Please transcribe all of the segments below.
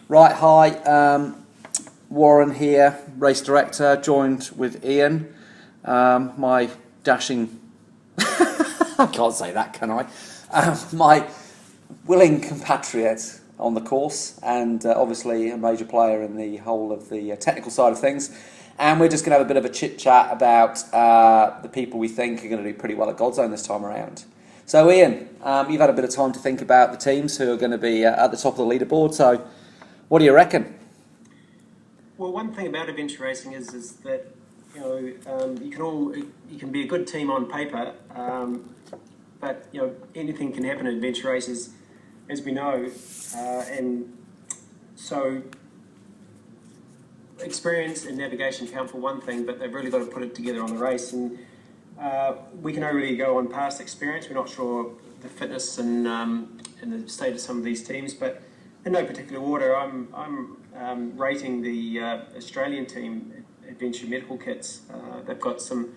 Right, hi, Warren here, race director, joined with Ian, my dashing, I can't say that, can I? My willing compatriot on the course, and obviously a major player in the whole of the technical side of things. And we're just going to have a bit of a chit chat about the people we think are going to do pretty well at GODZone this time around. So Ian, you've had a bit of time to think about the teams who are going to be at the top of the leaderboard, so what do you reckon? Well, one thing about adventure racing is that you can be a good team on paper, but anything can happen in adventure races, as we know, and so experience and navigation count for one thing, but they've really got to put it together on the race. And we can only really go on past experience. We're not sure the fitness and the state of some of these teams, but in no particular order, I'm rating the Australian team, Adventure Medical Kits. They've got some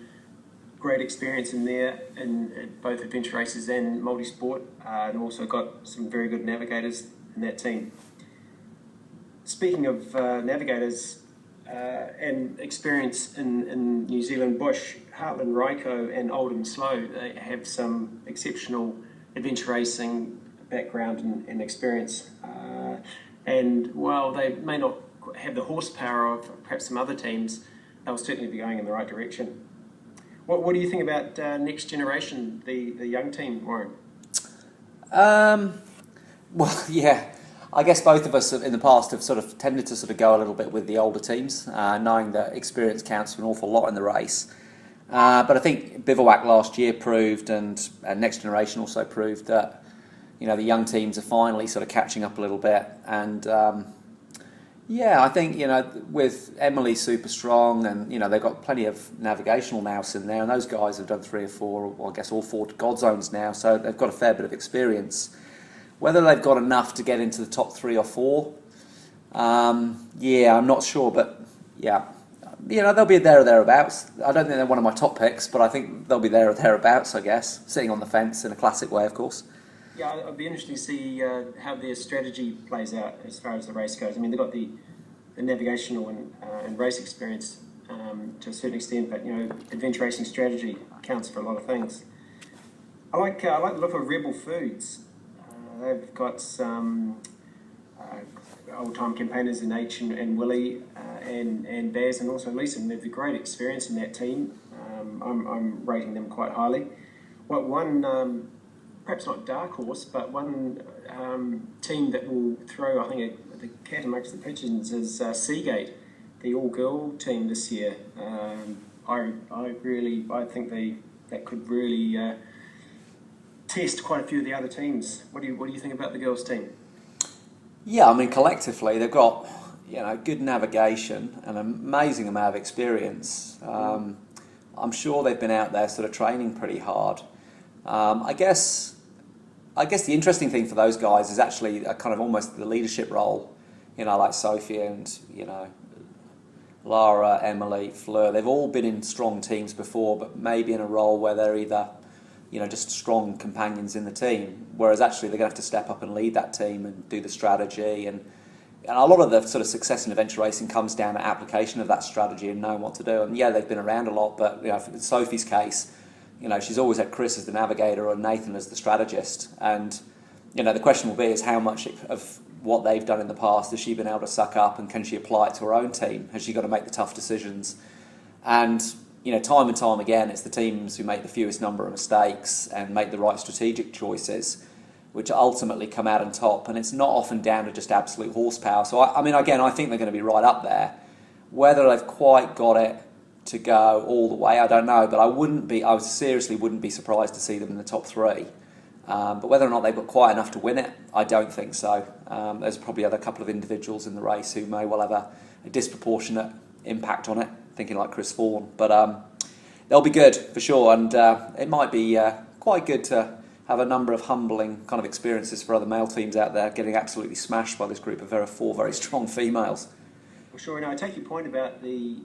great experience in there in both adventure races and multi-sport, and also got some very good navigators in that team. Speaking of navigators and experience in New Zealand bush, Heartland Ryco and Oldham Slow, they have some exceptional adventure racing background and experience. And while they may not have the horsepower of perhaps some other teams, they'll certainly be going in the right direction. What do you think about next generation, the young team, Warren? Well, yeah, I guess both of us in the past have sort of tended to sort of go a little bit with the older teams, knowing that experience counts for an awful lot in the race. But I think Bivouac last year proved, and Next Generation also proved that the young teams are finally sort of catching up a little bit. And I think with Emily super strong, and they've got plenty of navigational nous in there, and those guys have done 3 or 4, or I guess all 4 GODZones now, so they've got a fair bit of experience. Whether they've got enough to get into the top 3 or 4, I'm not sure, but they'll be there or thereabouts. I don't think they're one of my top picks, but I think they'll be there or thereabouts, I guess, sitting on the fence in a classic way, of course. Yeah, I'd be interested to see how their strategy plays out as far as the race goes. I mean, they've got the navigational and race experience to a certain extent, but adventure racing strategy counts for a lot of things. I like the look of Rebel Foods. They've got some old-time campaigners in H and Willie and Baz and also Lisa, and they've great experience in that team. I'm rating them quite highly. One perhaps not dark horse, but one team that will throw, I think, the cat amongst the pigeons is Seagate, the all-girl team this year. I think that could really test quite a few of the other teams. What do you think about the girls' team? Yeah, I mean, collectively they've got good navigation and an amazing amount of experience. I'm sure they've been out there sort of training pretty hard. I guess the interesting thing for those guys is actually a kind of almost the leadership role, like Sophie and Lara, Emily, Fleur. They've all been in strong teams before, but maybe in a role where they're either just strong companions in the team, whereas actually they're going to have to step up and lead that team and do the strategy, and a lot of the sort of success in adventure racing comes down to application of that strategy and knowing what to do. And they've been around a lot, but in Sophie's case, she's always had Chris as the navigator or Nathan as the strategist, and the question will be is how much of what they've done in the past has she been able to suck up, and can she apply it to her own team? Has she got to make the tough decisions? And time and time again, it's the teams who make the fewest number of mistakes and make the right strategic choices which ultimately come out on top, and it's not often down to just absolute horsepower. So I think they're going to be right up there. Whether they've quite got it to go all the way, I don't know, but I seriously wouldn't be surprised to see them in the top 3. But whether or not they've got quite enough to win it, I don't think so. There's probably a couple of individuals in the race who may well have a disproportionate impact on it, thinking like Chris Vaughan. But they'll be good for sure, and it might be quite good to have a number of humbling kind of experiences for other male teams out there getting absolutely smashed by this group of 4 very strong females. Well, sure. I take your point about the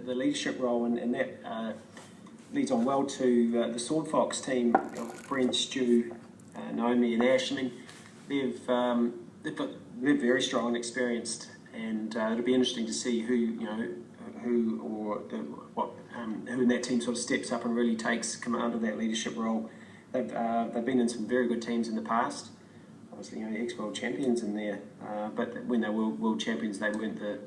leadership role, and that leads on well to the Sword Fox team of Brent, Stu, Naomi, and Ash. I mean, they've got they're very strong and experienced, and it'll be interesting to see who in that team sort of steps up and really takes command of that leadership role. They've been in some very good teams in the past. Obviously, ex-world champions in there, but when they were world champions, they weren't the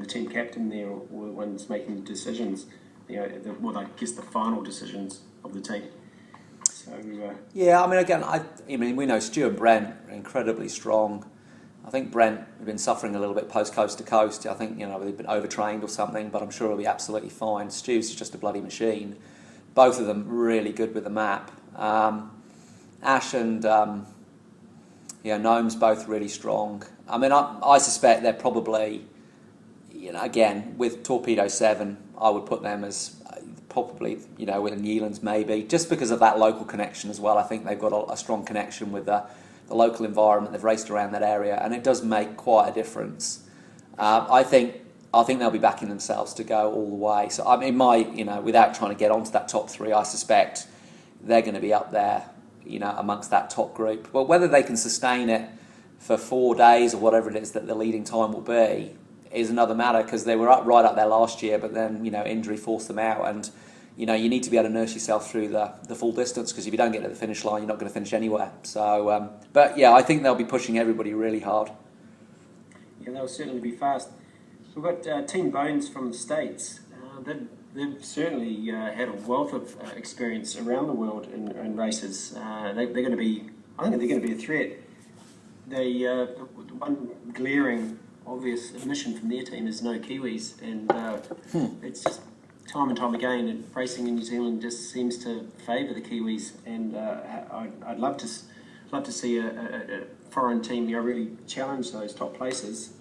team captain there or the ones making the decisions. I guess the final decisions of the team. So yeah, I mean, again, we know Stu and Brent are incredibly strong. I think Brent had been suffering a little bit post coast to coast. I think they've been overtrained or something, but I'm sure he'll be absolutely fine. Stu's just a bloody machine. Both of them really good with the map. Ash and Gnome's both really strong. I mean, I suspect they're probably, again, with Torpedo 7, I would put them as probably, with Newlands maybe, just because of that local connection as well. I think they've got a strong connection with the local environment. They've raced around that area, and it does make quite a difference. I think they'll be backing themselves to go all the way. So, I mean, without trying to get onto that top three, I suspect they're going to be up there, amongst that top group. But whether they can sustain it for 4 days or whatever it is that the leading time will be is another matter, because they were right up there last year, but then injury forced them out, and you need to be able to nurse yourself through the full distance, because if you don't get to the finish line, you're not going to finish anywhere. So, but yeah, I think they'll be pushing everybody really hard. Yeah, they'll certainly be fast. We've got Team Bones from the States. They've certainly had a wealth of experience around the world in races. They're going to be, I think they're going to be a threat. The one glaring, obvious admission from their team is no Kiwis, and it's just time and time again, racing in New Zealand just seems to favour the Kiwis, and I'd love to see a foreign team really challenge those top places.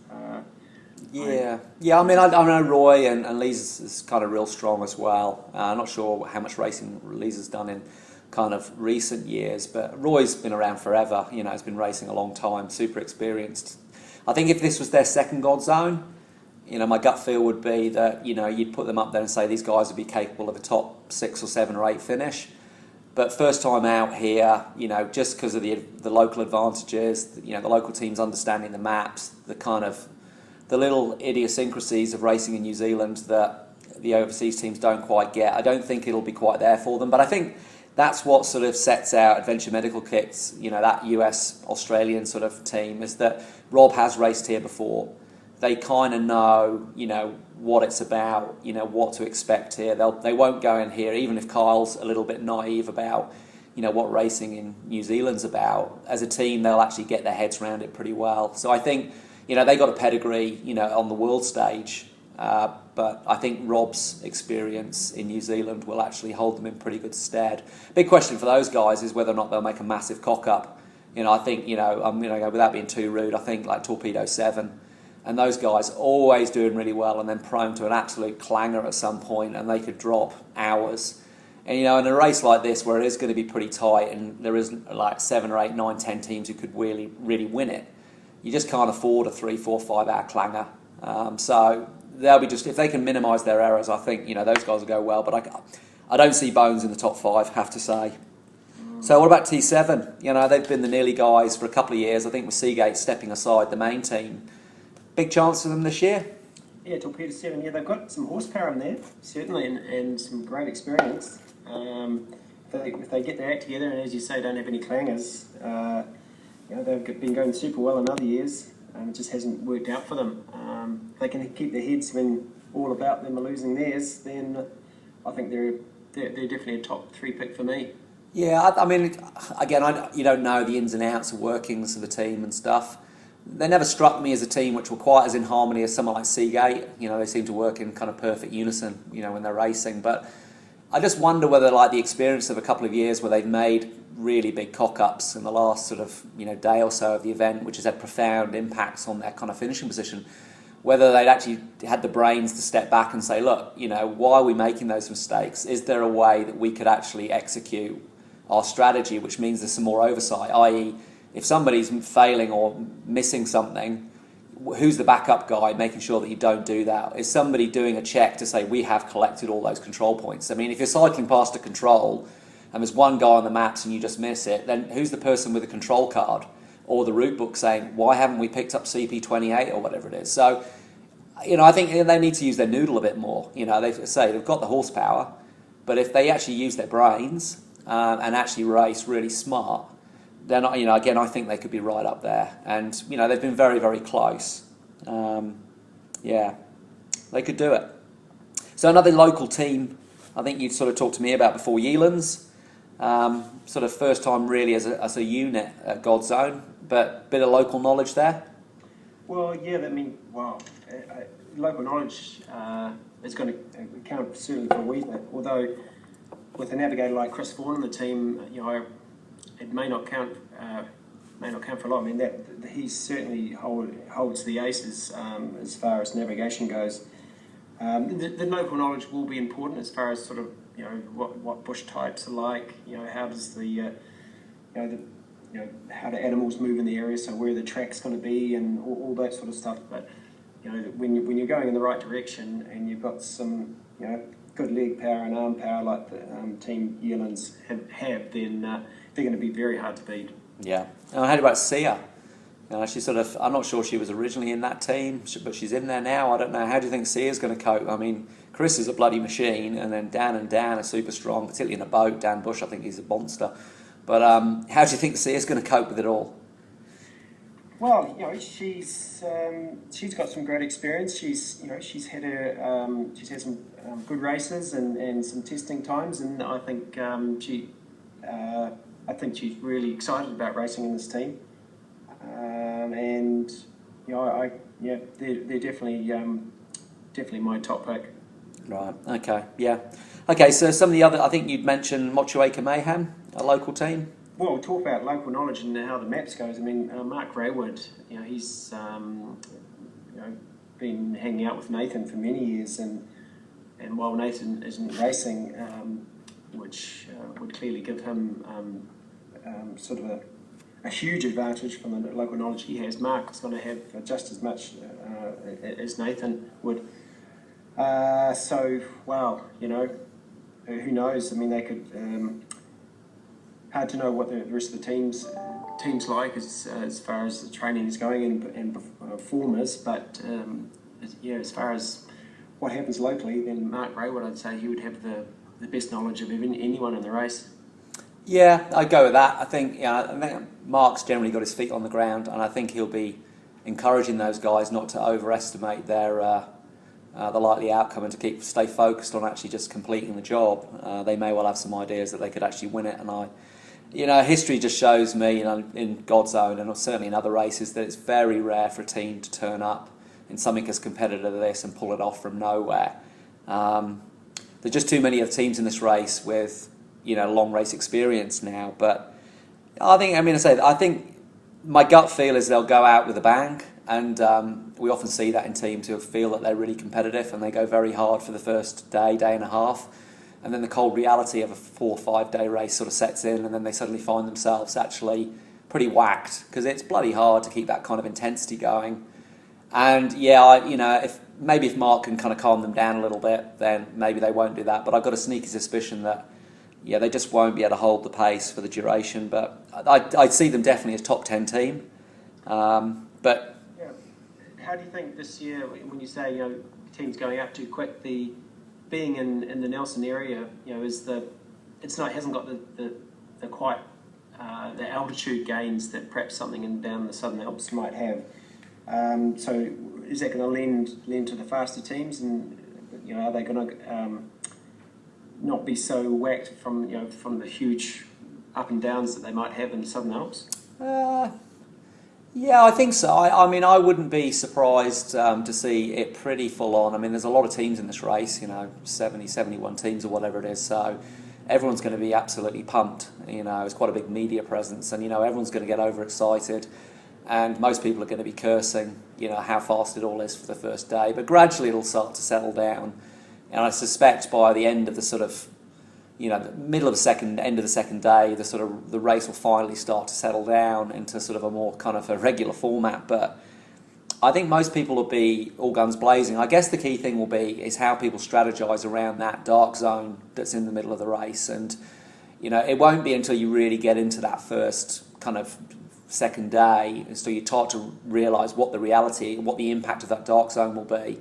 Yeah. I mean, I know Roy and Lees is kind of real strong as well. I'm not sure how much racing Lees has done in kind of recent years, but Roy's been around forever. He's been racing a long time, super experienced. I think if this was their second GODZone, my gut feel would be that, you'd put them up there and say these guys would be capable of a top 6 or 7 or 8 finish. But first time out here, just because of the local advantages, the local teams understanding the maps, the little idiosyncrasies of racing in New Zealand that the overseas teams don't quite get. I don't think it'll be quite there for them. But I think that's what sort of sets out Adventure Medical Kits, that US-Australian sort of team, is that Rob has raced here before. They kind of know, what it's about, what to expect here. They won't go in here, even if Kyle's a little bit naive about, what racing in New Zealand's about. As a team, they'll actually get their heads around it pretty well. So I think, they got a pedigree, on the world stage. But I think Rob's experience in New Zealand will actually hold them in pretty good stead. Big question for those guys is whether or not they'll make a massive cock-up. I think, I'm going to go without being too rude, I think like Torpedo 7 and those guys always doing really well and then prone to an absolute clanger at some point, and they could drop hours. And in a race like this where it is going to be pretty tight and there is like 7 or 8, 9, 10 teams who could really, really win it, you just can't afford a 3, 4, 5 hour clanger. So they'll be just, if they can minimise their errors, I think those guys will go well. But I don't see Bones in the top 5, have to say. So what about T7? They've been the nearly guys for a couple of years. I think with Seagate stepping aside the main team, big chance for them this year. Yeah, Torpedo 7. Yeah, they've got some horsepower in there certainly, and some great experience. If they get their act together, and as you say, don't have any clangers, they've been going super well in other years. It just hasn't worked out for them. If they can keep their heads when all about them are losing theirs, then I think they're definitely a top 3 pick for me. Yeah, I mean, again, you don't know the ins and outs of workings of the team and stuff. They never struck me as a team which were quite as in harmony as someone like Seagate. They seem to work in kind of perfect unison, when they're racing. But I just wonder whether, like, the experience of a couple of years where they've made really big cock-ups in the last sort of day or so of the event, which has had profound impacts on their kind of finishing position, whether they'd actually had the brains to step back and say, look, why are we making those mistakes? Is there a way that we could actually execute our strategy, which means there's some more oversight, i.e., if somebody's failing or missing something, who's the backup guy making sure that you don't do that? Is somebody doing a check to say, we have collected all those control points? I mean, if you're cycling past a control and there's one guy on the maps and you just miss it, then who's the person with the control card or the route book saying, why haven't we picked up CP28 or whatever it is? So, I think they need to use their noodle a bit more. They've got the horsepower, but if they actually use their brains and actually race really smart, then, again, I think they could be right up there. And, they've been very, very close. They could do it. So another local team, I think you'd sort of talked to me about before, Yealands. Sort of first time really as a unit at GODZone, but bit of local knowledge there. Well, yeah, local knowledge is going to count certainly for a wee bit. Although with a navigator like Chris Vaughan on the team, it may not count for a lot. I mean, that he certainly holds the aces as far as navigation goes. The local knowledge will be important as far as sort of what bush types are like. How does how do animals move in the area? So where the track's going to be and all that sort of stuff. But when you're going in the right direction and you've got some good leg power and arm power like the team Yealands have, then they're going to be very hard to beat. Yeah. How about Sia? I'm not sure she was originally in that team, but she's in there now. I don't know. How do you think Sia's going to cope? I mean, Chris is a bloody machine, and then Dan are super strong, particularly in a boat. Dan Bush, I think he's a monster. But how do you think Sia's going to cope with it all? Well, she's got some great experience. She's had some good races and some testing times, and I think she's really excited about racing in this team. They're definitely my top pick. Right. Okay. Yeah. Okay. So some of the other, I think you'd mentioned Motueka Mayhem, a local team. Well, we'll talk about local knowledge and how the maps goes. I mean, Mark Raywood, he's been hanging out with Nathan for many years, and while Nathan isn't racing, which would clearly give him sort of a huge advantage from the local knowledge he has, Mark is going to have just as much as Nathan would. Who knows? I mean, they could. Hard to know what the rest of the teams like as far as the training is going and performers, but as far as what happens locally, then Mark Raywood, I'd say he would have the best knowledge of anyone in the race. Yeah, I'd go with that. I think Mark's generally got his feet on the ground, and I think he'll be encouraging those guys not to overestimate their the likely outcome and to stay focused on actually just completing the job. They may well have some ideas that they could actually win it, and history just shows me, in GODZone and certainly in other races, that it's very rare for a team to turn up in something as competitive as this and pull it off from nowhere. There's just too many of the teams in this race with long race experience now, but I think my gut feel is they'll go out with a bang, and we often see that in teams who feel that they're really competitive and they go very hard for the first day and a half, and then the cold reality of a 4 or 5 day race sort of sets in, and then they suddenly find themselves actually pretty whacked, because it's bloody hard to keep that kind of intensity going. And if Mark can kind of calm them down a little bit, then maybe they won't do that. But I've got a sneaky suspicion that they just won't be able to hold the pace for the duration. But I'd see them definitely as top 10 team. But yeah. How do you think this year, when you say teams going up too quick, being in the Nelson area, hasn't got the quite the altitude gains that perhaps something down the Southern Alps might have. So is that going to lend to the faster teams, and are they going to not be so whacked from the huge up and downs that they might have in the Southern Alps? Yeah, I think so. I mean, I wouldn't be surprised to see it pretty full on. I mean, there's a lot of teams in this race, 70, 71 teams or whatever it is, so everyone's going to be absolutely pumped. It's quite a big media presence, and everyone's going to get overexcited, and most people are going to be cursing, how fast it all is for the first day. But gradually it'll start to settle down, and I suspect by the end of the sort of, the middle of the end of the second day, the race will finally start to settle down into sort of a more kind of a regular format. But I think most people will be all guns blazing. I guess the key thing is how people strategise around that dark zone that's in the middle of the race, and it won't be until you really get into that first kind of second day, and so you start to realise what the reality, what the impact of that dark zone will be.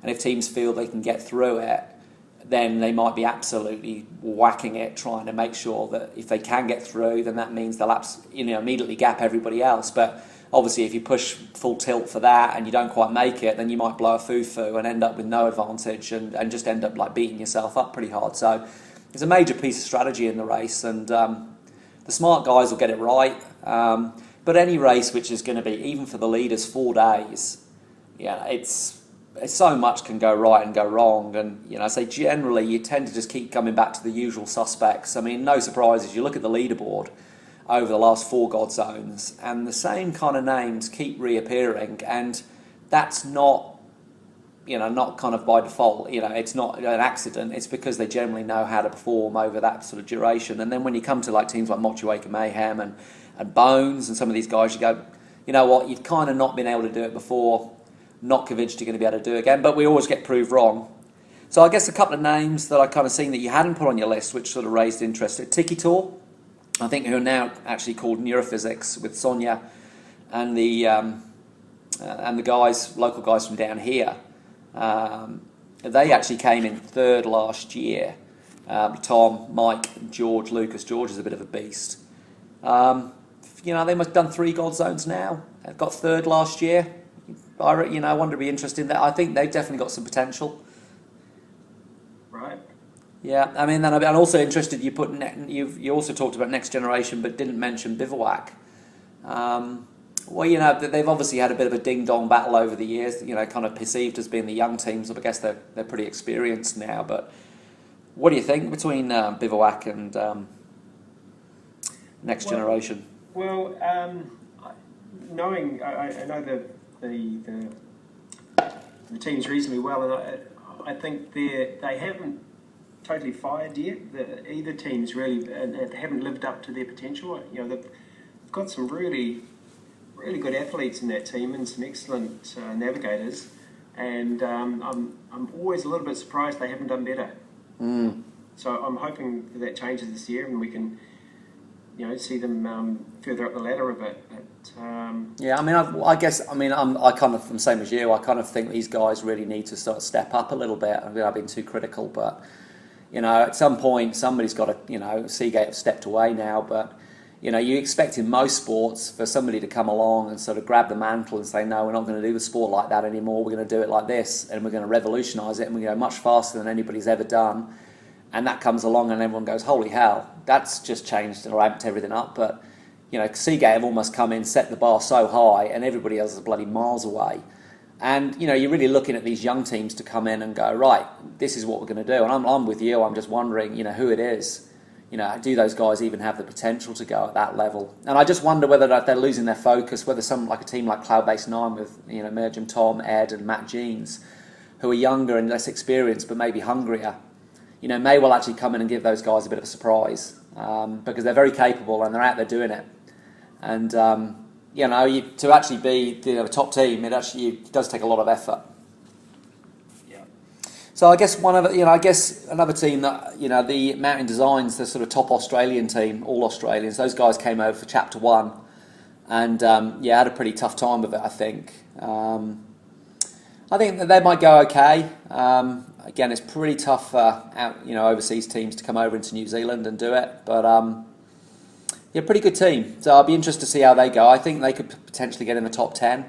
And if teams feel they can get through it, then they might be absolutely whacking it, trying to make sure that if they can get through, then that means they'll immediately gap everybody else. But obviously, if you push full tilt for that and you don't quite make it, then you might blow a foo-foo and end up with no advantage and just end up like beating yourself up pretty hard. So it's a major piece of strategy in the race, and the smart guys will get it right. But any race which is going to be, even for the leaders, 4 days, it's so much can go right and go wrong. And I say generally you tend to just keep coming back to the usual suspects. I mean, no surprises. You look at the leaderboard over the last 4 GODZones, and the same kind of names keep reappearing, and that's not kind of by default. It's not an accident. It's because they generally know how to perform over that sort of duration. And then when you come to like teams like Motueka Mayhem and Bones and some of these guys, you go, you know what, you've kind of not been able to do it before, not convinced you're going to be able to do it again, but we always get proved wrong. So I guess a couple of names that I kind of seen that you hadn't put on your list, which sort of raised interest. Tiki Tor, I think, who are now actually called Neurophysics, with Sonia and the guys, local guys from down here. They actually came in 3rd last year. Tom, Mike, George, Lucas. George is a bit of a beast. They must have done 3 GODZones now. They've got 3rd last year. I wonder to be interested in that. I think they've definitely got some potential. Right. Yeah, I mean, then I'm also interested. You also talked about Next Generation, but didn't mention Bivouac. They've obviously had a bit of a ding-dong battle over the years. Kind of perceived as being the young teams. I guess they're pretty experienced now. But what do you think between Bivouac and Next Generation? Well, I know the teams reasonably well, and I think they haven't totally fired yet. Either teams really haven't lived up to their potential. They've got some really good athletes in that team and some excellent navigators, and I'm always a little bit surprised they haven't done better. So I'm hoping that changes this year and we can see them further up the ladder a bit. But, yeah, I mean, I kind of, I'm the same as you. I kind of think these guys really need to sort of step up a little bit. I mean, I've been too critical, but at some point somebody's got to, Seagate have stepped away now, but you expect in most sports for somebody to come along and sort of grab the mantle and say, no, we're not going to do the sport like that anymore. We're going to do it like this, and we're going to revolutionise it, and we're going to go much faster than anybody's ever done. And that comes along and everyone goes, holy hell, that's just changed and ramped everything up. But, Seagate have almost come in, set the bar so high, and everybody else is bloody miles away. And, you're really looking at these young teams to come in and go, right, this is what we're going to do. And I'm with you. I'm just wondering, who it is. Do those guys even have the potential to go at that level? And I just wonder whether they're losing their focus, whether a team like Cloud-Based 9 with, Merjam, Tom, Ed and Matt Jeans, who are younger and less experienced but maybe hungrier, may well actually come in and give those guys a bit of a surprise, because they're very capable and they're out there doing it. And, to actually be the top team, it does take a lot of effort. Yeah. So I guess another team that, the Mountain Designs, the sort of top Australian team, all Australians, those guys came over for Chapter 1 and, had a pretty tough time with it, I think. I think that they might go okay. Again, it's pretty tough for overseas teams to come over into New Zealand and do it, but pretty good team. So I'll be interested to see how they go. I think they could potentially get in the top 10,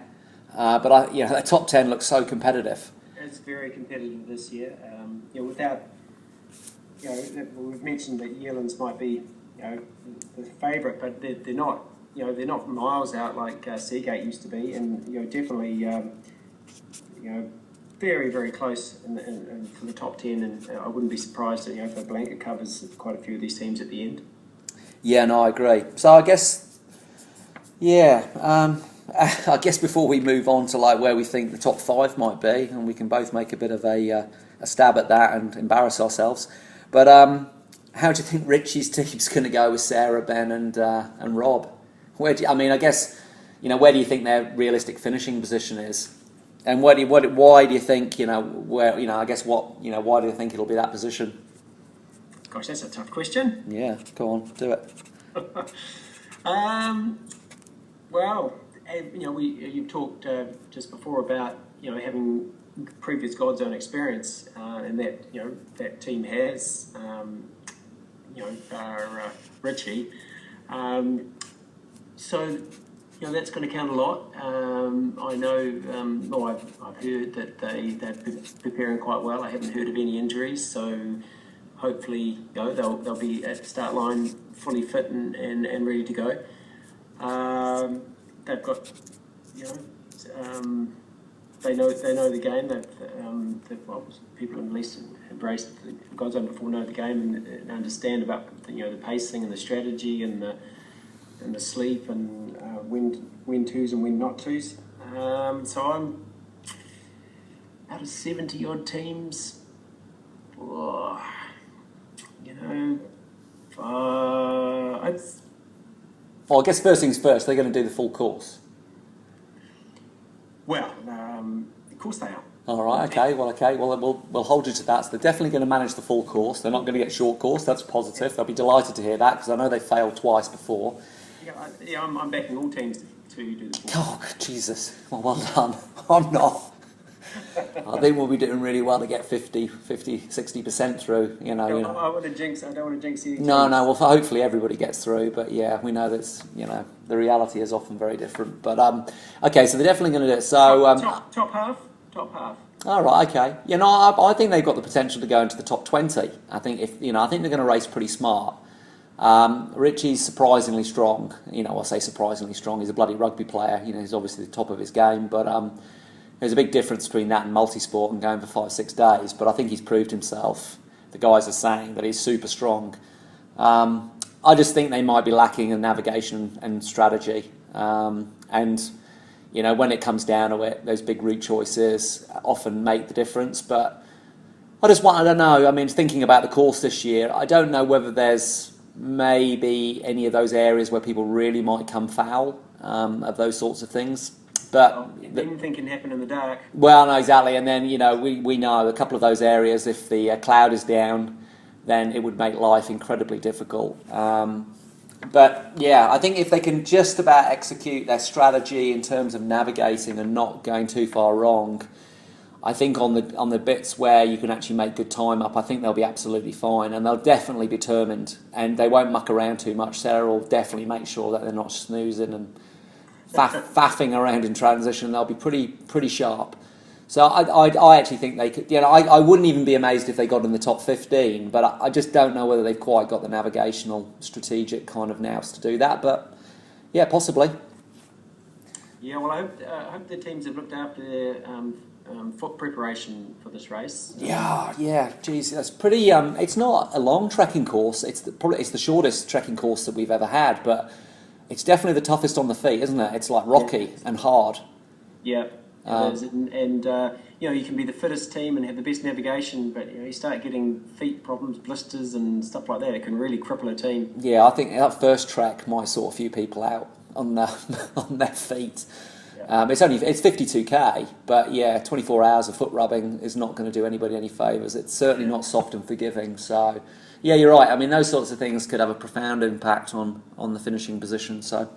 but the top 10 looks so competitive. It's very competitive this year. Without we've mentioned that Yearlands might be the favourite, but they're not. They're not miles out like Seagate used to be, and definitely. Very, very close in for the top 10, and I wouldn't be surprised if a blanket covers quite a few of these teams at the end. Yeah, no, I agree. So I guess, I guess before we move on to where we think the top 5 might be, and we can both make a bit of a stab at that and embarrass ourselves, but how do you think Richie's team's going to go with Sarah, Ben, and Rob? Where do you think their realistic finishing position is? And why do you think, why do you think it'll be that position? Gosh, that's a tough question. Yeah, go on, do it. Well, you've talked just before about having previous GODZone experience, and that team has Richie. So that's going to count a lot. I know, I've heard that they're preparing quite well. I haven't heard of any injuries, so hopefully they'll be at the start line fully fit and ready to go. They've got they know the game. People at least embraced GODZone before know the game and understand about the pacing and the strategy and the sleep and when twos and when not twos. So I'm out of 70 odd teams. Well, I guess first things first, they're going to do the full course. Well, of course they are. All right, okay. Well, we'll hold you to that. So they're definitely going to manage the full course. They're not going to get short course. That's positive. They'll be delighted to hear that because I know they failed twice before. Yeah, I'm backing all teams to do the full course. Oh, Jesus. Well done. I'm not. I think we'll be doing really well to get 50, 60% through. I don't want to jinx you. No. Well, hopefully everybody gets through. But yeah, we know that's the reality is often very different. But okay, so they're definitely going to do it. So top half. All right, okay. I think they've got the potential to go into the top 20. I think I think they're going to race pretty smart. Richie's surprisingly strong. I say surprisingly strong. He's a bloody rugby player. He's obviously the top of his game, but there's a big difference between that and multi-sport and going for 5-6 days. But I think he's proved himself. The guys are saying that he's super strong. I just think they might be lacking in navigation and strategy. And when it comes down to it, those big route choices often make the difference. But I don't know. I mean, thinking about the course this year, I don't know whether there's maybe any of those areas where people really might come foul of those sorts of things. But anything can happen in the dark. Well, no, exactly. And then, we know a couple of those areas, if the cloud is down, then it would make life incredibly difficult. But yeah, I think if they can just about execute their strategy in terms of navigating and not going too far wrong, I think on the bits where you can actually make good time up, I think they'll be absolutely fine, and they'll definitely be determined, and they won't muck around too much. Sarah will definitely make sure that they're not snoozing and faffing around in transition. They'll be pretty sharp. So I actually think they could. I wouldn't even be amazed if they got in the top 15, but I just don't know whether they've quite got the navigational, strategic kind of nous to do that. But yeah, possibly. Yeah, well, I hope the teams have looked after their foot preparation for this race. Yeah. Geez, that's pretty. It's not a long trekking course. It's the shortest trekking course that we've ever had, but it's definitely the toughest on the feet, isn't it? It's like rocky and hard. Yeah. You can be the fittest team and have the best navigation, but you start getting feet problems, blisters and stuff like that. It can really cripple a team. Yeah, I think that first trek might sort a few people out on their feet. Yeah. It's 52k, but yeah, 24 hours of foot rubbing is not going to do anybody any favours. It's certainly not soft and forgiving. So yeah, you're right. I mean, those sorts of things could have a profound impact on the finishing position. So.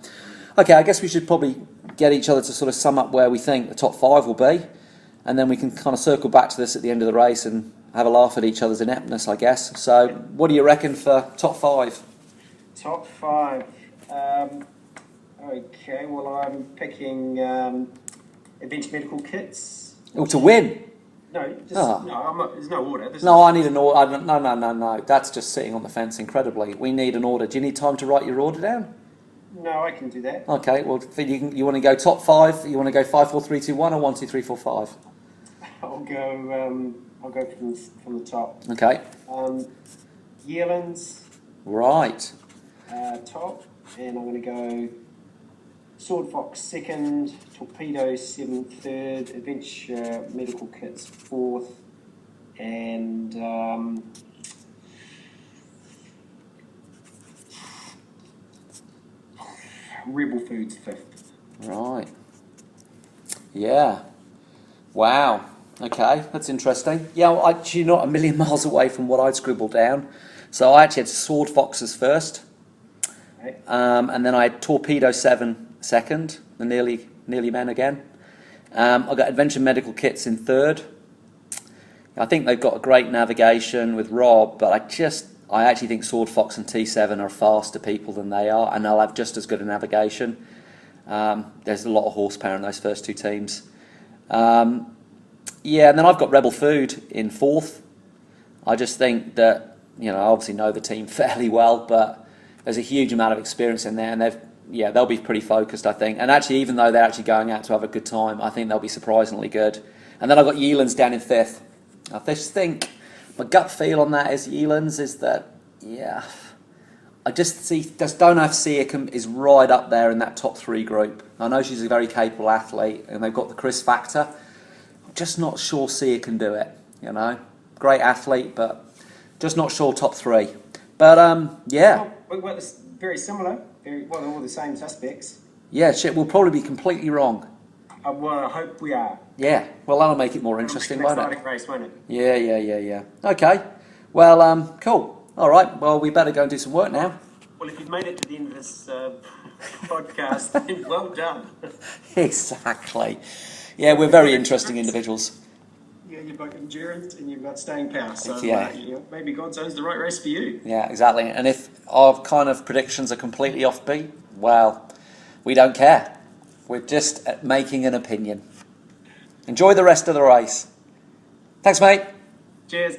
Okay, I guess we should probably get each other to sort of sum up where we think the top 5 will be, and then we can kind of circle back to this at the end of the race and have a laugh at each other's ineptness, I guess. So, what do you reckon for top 5? Top 5. Okay, well, I'm picking Adventure Medical Kits. Oh, to win? No, I'm not, there's no order. I need an order. No. That's just sitting on the fence incredibly. We need an order. Do you need time to write your order down? No, I can do that. Okay, well, you want to go top 5? You want to go 5, 4, 3, 2, 1, or 1, 2, 3, 4, 5? I'll go from the top. Okay. Yearlands. Right. Top, and I'm going to go Sword Fox 2nd, Torpedo 7th, 3rd, Adventure Medical Kits 4th, and Rebel Foods 5th. Right. Yeah. Wow. Okay, that's interesting. Yeah, well, actually not a million miles away from what I'd scribbled down. So I actually had Sword Foxes first, Okay. and then I had Torpedo 7 second, the nearly men again. I've got Adventure Medical Kits in third. I think they've got a great navigation with Rob, but I actually think Sword Fox and T7 are faster people than they are, and they'll have just as good a navigation. There's a lot of horsepower in those first two teams. And then I've got Rebel Food in fourth. I just think that, I obviously know the team fairly well, but there's a huge amount of experience in there, and they'll be pretty focused, I think. And actually, even though they're actually going out to have a good time, I think they'll be surprisingly good. And then I've got Yealands down in fifth. I just think my gut feel on that is Yealands is that, I just don't know if Sia is right up there in that top three group. I know she's a very capable athlete, and they've got the Chris factor. I'm just not sure Sia can do it, Great athlete, but just not sure top three. But, Well, it's very similar. They're all the same suspects. Yeah, we'll probably be completely wrong. Well, I hope we are. Yeah, well, that'll make it more interesting, won't it? Exciting race, won't it? Yeah. Okay, well, cool. All right, well, we better go and do some work now. Well, if you've made it to the end of this podcast, then well done. Exactly. Yeah, we're very interesting individuals. Yeah, you've got endurance and you've got staying power. So maybe GODZone's the right race for you. Yeah, exactly. And if our kind of predictions are completely offbeat, well, we don't care. We're just making an opinion. Enjoy the rest of the race. Thanks, mate. Cheers.